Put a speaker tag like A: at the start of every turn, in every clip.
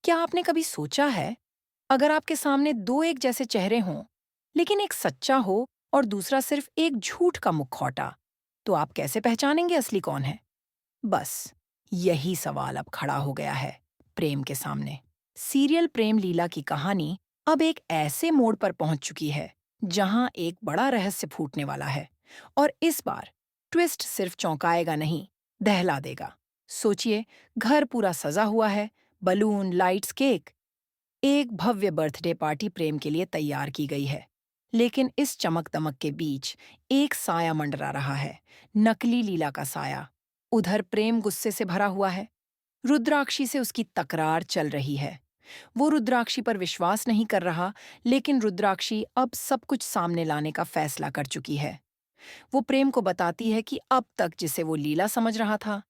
A: क्या आपने कभी सोचा है, अगर आपके सामने दो एक जैसे चेहरे हों, लेकिन एक सच्चा हो और दूसरा सिर्फ एक झूठ का मुखौटा, तो आप कैसे पहचानेंगे असली कौन है? बस, यही सवाल अब खड़ा हो गया है प्रेम के सामने। सीरियल प्रेम लीला की कहानी अब एक ऐसे मोड़ पर पहुंच चुकी है, जहां एक बड़ा रहस्य फूटने वाला है। और इस बार ट्विस्ट सिर्फ चौंकाएगा नहीं, दहला देगा। सोचिए, घर पूरा सजा हुआ है, बलून, लाइट्स, केक। एक भव्य बर्थडे पार्टी प्रेम के लिए तैयार की गई है। लेकिन इस चमक-दमक के बीच एक साया मंडरा रहा है, नकली लीला का साया। उधर प्रेम गुस्से से भरा हुआ है। रुद्राक्षी से उसकी तकरार चल रही है। वो रुद्राक्षी पर विश्वास नहीं कर रहा, लेकिन रुद्राक्षी अब सब कुछ सामने लाने का फैसला कर चुकी है। वो प्रेम को बताती है कि अब तक जिसे वो लीला समझ रहा था,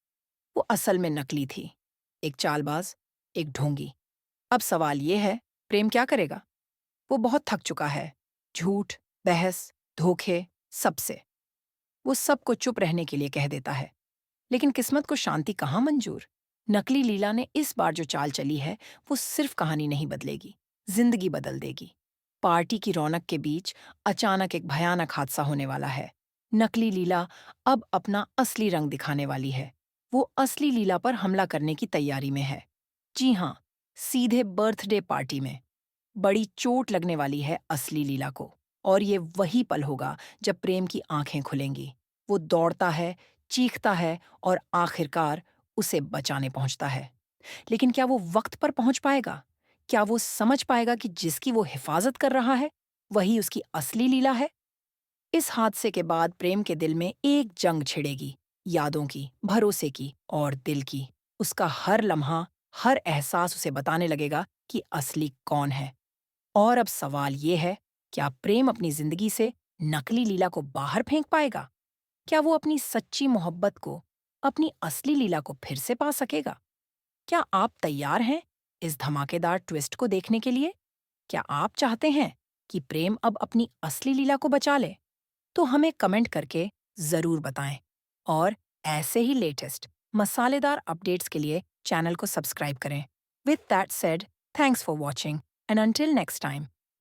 A: वो असल में नकली थी। एक चालबाज, एक ढोंगी। अब सवाल ये है, प्रेम क्या करेगा? वो बहुत थक चुका है। झूठ, बहस, धोखे, सबसे। वो सबको चुप रहने के लिए कह देता है। लेकिन किस्मत को शांति कहाँ मंजूर? नकली लीला ने इस बार जो चाल चली है, वो सिर्फ कहानी नहीं बदलेगी, जिंदगी बदल देगी। पार्टी की रौनक के बीच अचानक एक भयानक हादसा होने वाला है। नकली लीला अब अपना असली रंग दिखाने वाली है। वो असली लीला पर हमला करने की तैयारी में है। जी हाँ, सीधे बर्थडे पार्टी में। बड़ी चोट लगने वाली है असली लीला को। और ये वही पल होगा जब प्रेम की आंखें खुलेंगी। वो दौड़ता है, चीखता है और आखिरकार उसे बचाने पहुंचता है। लेकिन क्या वो वक्त पर पहुंच पाएगा? क्या वो समझ पाएगा कि जिसकी वो हिफाजत कर रहा है, वही उसकी असली लीला है? इस हादसे के बाद प्रेम के दिल में एक जंग छिड़ेगी, यादों की, भरोसे की और दिल की। उसका हर लम्हा, हर एहसास उसे बताने लगेगा कि असली कौन है। और अब सवाल ये है, क्या प्रेम अपनी जिंदगी से नकली लीला को बाहर फेंक पाएगा? क्या वो अपनी सच्ची मोहब्बत को, अपनी असली लीला को फिर से पा सकेगा? क्या आप तैयार हैं इस धमाकेदार ट्विस्ट को देखने के लिए? क्या आप चाहते हैं कि प्रेम अब अपनी असली लीला को बचा ले? तो हमें कमेंट करके जरूर बताएं। और ऐसे ही लेटेस्ट मसालेदार अपडेट्स के लिए चैनल को सब्सक्राइब करें। With that said, thanks for watching and until next time.